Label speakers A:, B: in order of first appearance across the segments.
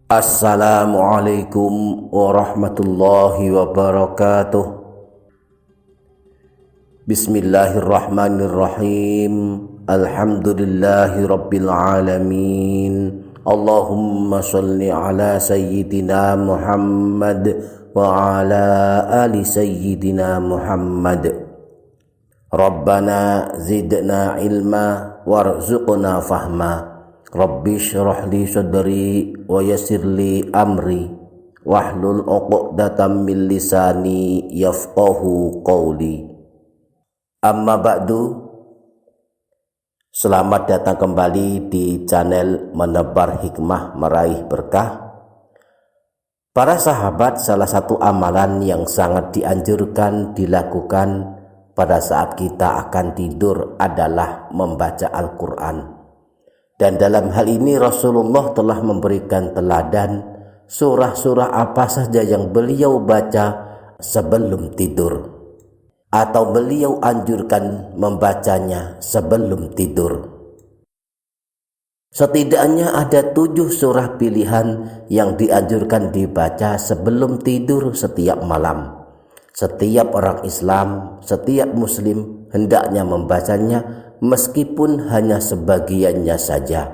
A: Assalamualaikum warahmatullahi wabarakatuh. Bismillahirrahmanirrahim. Alhamdulillahi rabbil alamin. Allahumma salli ala sayyidina Muhammad wa ala ali sayyidina Muhammad. Rabbana zidna ilma warzuqna fahma. Rabbi syrah li sadri wa yassir li amri wahlul 'uqdatam min lisani yafqahu qawli. Amma ba'du. Selamat datang kembali di channel Menebar Hikmah Meraih Berkah. Para sahabat, salah satu amalan yang sangat dianjurkan dilakukan pada saat kita akan tidur adalah membaca Al-Quran. Dan dalam hal ini Rasulullah telah memberikan teladan surah-surah apa saja yang beliau baca sebelum tidur, atau beliau anjurkan membacanya sebelum tidur. Setidaknya ada 7 surah pilihan yang dianjurkan dibaca sebelum tidur setiap malam. Setiap orang Islam, setiap muslim hendaknya membacanya meskipun hanya sebagiannya saja.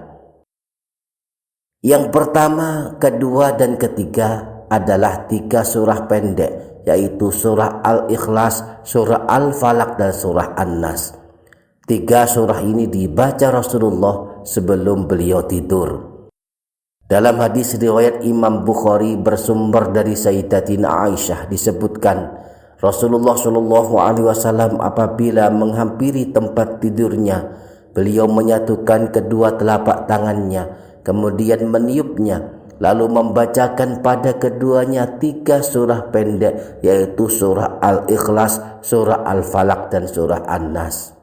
A: Yang pertama, kedua, dan ketiga adalah 3 surah pendek, yaitu surah Al-Ikhlas, surah Al-Falaq, dan surah An-Nas. 3 surah ini dibaca Rasulullah sebelum beliau tidur. Dalam hadis riwayat Imam Bukhari bersumber dari Sayyidatina Aisyah disebutkan, Rasulullah Shallallahu Alaihi Wasallam apabila menghampiri tempat tidurnya, beliau menyatukan kedua telapak tangannya, kemudian meniupnya, lalu membacakan pada keduanya 3 surah pendek, yaitu surah Al-Ikhlas, surah Al-Falaq, dan surah An-Nas.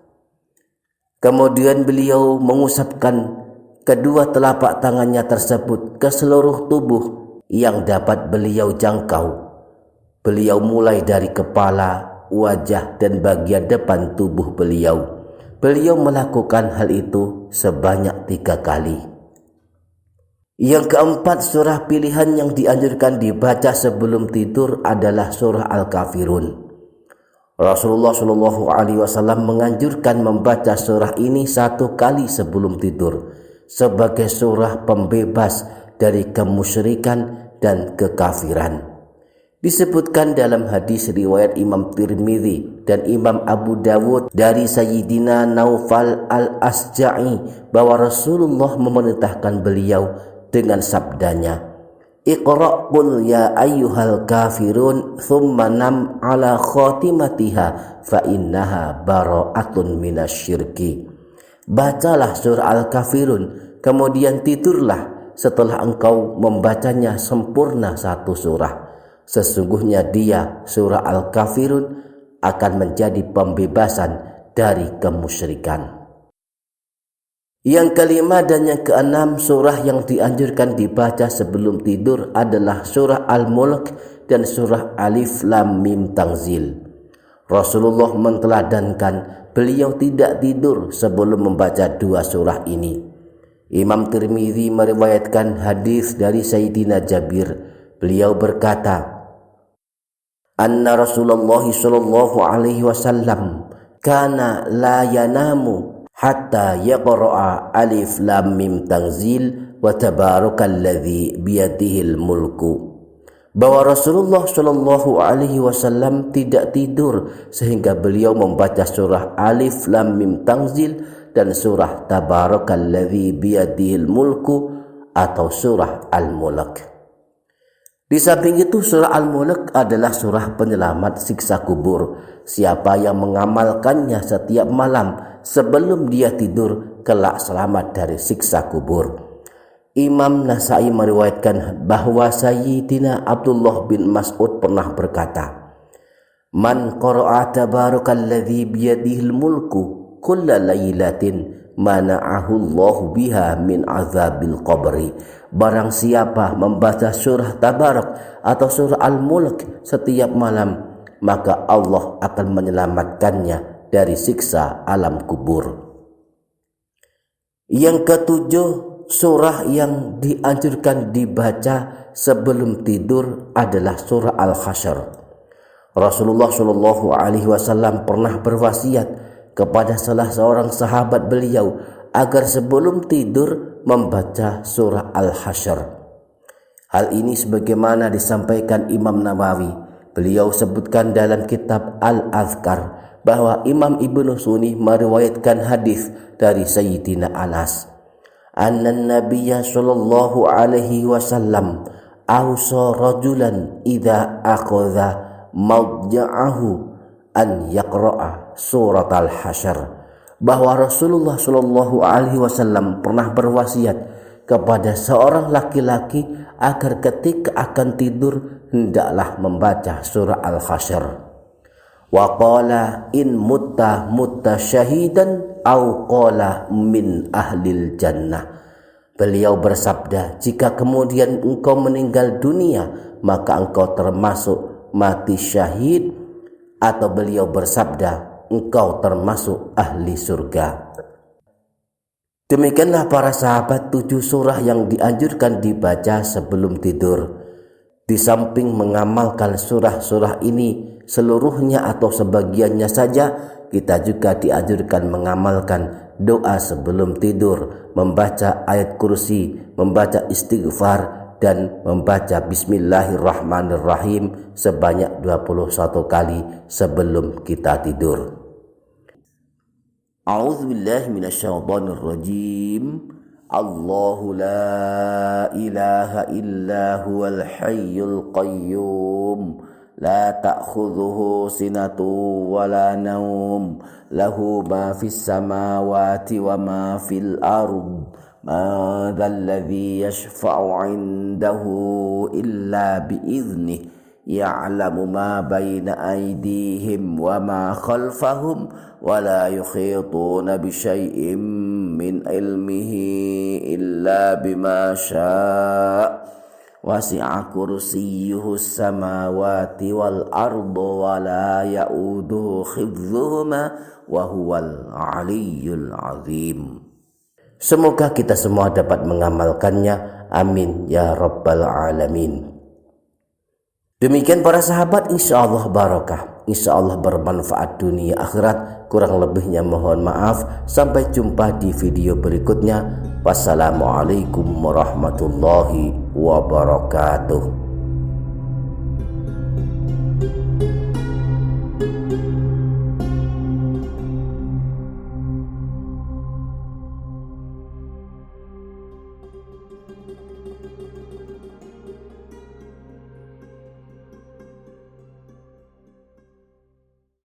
A: Kemudian beliau mengusapkan kedua telapak tangannya tersebut ke seluruh tubuh yang dapat beliau jangkau. Beliau mulai dari kepala, wajah, dan bagian depan tubuh beliau. Beliau melakukan hal itu sebanyak 3 kali. Yang keempat, surah pilihan yang dianjurkan dibaca sebelum tidur adalah surah Al-Kafirun. Rasulullah Shallallahu Alaihi Wasallam menganjurkan membaca surah ini 1 kali sebelum tidur sebagai surah pembebas dari kemusyrikan dan kekafiran. Disebutkan dalam hadis riwayat Imam Tirmidzi dan Imam Abu Dawud dari Sayyidina Naufal al-Asja'i bahwa Rasulullah memerintahkan beliau dengan sabdanya, "Iqra' qul ya ayyuhal kafirun thumma nam ala khatimatiha fa innaha bara'atun minasyirki." Bacalah surah Al-Kafirun, kemudian tidurlah setelah engkau membacanya sempurna 1 surah. Sesungguhnya dia, surah Al-Kafirun, akan menjadi pembebasan dari kemusyrikan. Yang kelima dan yang keenam, surah yang dianjurkan dibaca sebelum tidur adalah surah Al-Mulk dan surah Alif Lam Mim Tanzil. Rasulullah menteladankan beliau tidak tidur sebelum membaca 2 surah ini. Imam Tirmidzi meriwayatkan hadis dari Sayyidina Jabir. Beliau berkata, anna Rasulullah sallallahu alaihi wasallam kana la yanamu hatta yaqra'a alif lam mim tanzil wa tabarakalladzi biyadihil mulku. Bahwa Rasulullah sallallahu alaihi wasallam tidak tidur sehingga beliau membaca surah Alif Lam Mim Tanzil dan surah Tabarakalladzi biyadihil mulku atau surah Al-Mulk. Di samping itu, surah Al-Mulk adalah surah penyelamat siksa kubur. Siapa yang mengamalkannya setiap malam sebelum dia tidur, kelak selamat dari siksa kubur. Imam Nasai meriwayatkan bahwa Sayyidina Abdullah bin Mas'ud pernah berkata, "Man qara'a tabarakalladzi biyadihil mulku kulla lailatin mana'ahu Allahu biha min azabil qabri." Barang siapa membaca surah Tabarak atau surah Al-Mulk setiap malam, maka Allah akan menyelamatkannya dari siksa alam kubur. Yang ketujuh, surah yang dianjurkan dibaca sebelum tidur adalah surah Al-Hasyr. Rasulullah Shallallahu Alaihi Wasallam pernah berwasiat kepada salah seorang sahabat beliau agar sebelum tidur membaca surah Al-Hasyr. Hal ini sebagaimana disampaikan Imam Nawawi. Beliau sebutkan dalam kitab Al-Azkar bahwa Imam Ibnu Sunni meriwayatkan hadis dari Sayyidina Anas. Anna Nabiyya sallallahu alaihi wasallam awsa rajulan idza akhadha mawja'ahu an yaqra'a surat Al-Hasyr, bahwa Rasulullah sallallahu alaihi wasallam pernah berwasiat kepada seorang laki-laki agar ketika akan tidur hendaklah membaca surah Al-Hasyr. Wa qala in mutta syahidan au qala min ahlil jannah. Beliau bersabda, jika kemudian engkau meninggal dunia maka engkau termasuk mati syahid, atau beliau bersabda engkau termasuk ahli surga. Demikianlah para sahabat 7 surah yang dianjurkan dibaca sebelum tidur. Di samping mengamalkan surah-surah ini seluruhnya atau sebagiannya saja, kita juga dianjurkan mengamalkan doa sebelum tidur, membaca ayat kursi, membaca istighfar, dan membaca Bismillahirrahmanirrahim sebanyak 21 kali sebelum kita tidur. A'udzubillahi minasyaitonirrajim. Allahu la ilaha illa huwal hayyul qayyum la ta'khudhuhu sinatun wa la naum lahu ma fis samawati wa ma fil ard ma dzal ladzi yashfa'u 'indahu illa bi'idhnihi ya'lamu ma baina aydihim wa ma khalfahum wa la yuhituna bi syai'in min ilmihi illa bima syaa' wasi'a kursiyyuhu samawati wal arda wa la ya'uduhu hifdzuhuma wa huwal 'aliyyul 'azim. Semoga kita semua dapat mengamalkannya, amin ya rabbal alamin. Demikian para sahabat, insya Allah barakah, insya Allah bermanfaat dunia akhirat. Kurang lebihnya mohon maaf. Sampai jumpa di video berikutnya. Wassalamualaikum warahmatullahi wabarakatuh.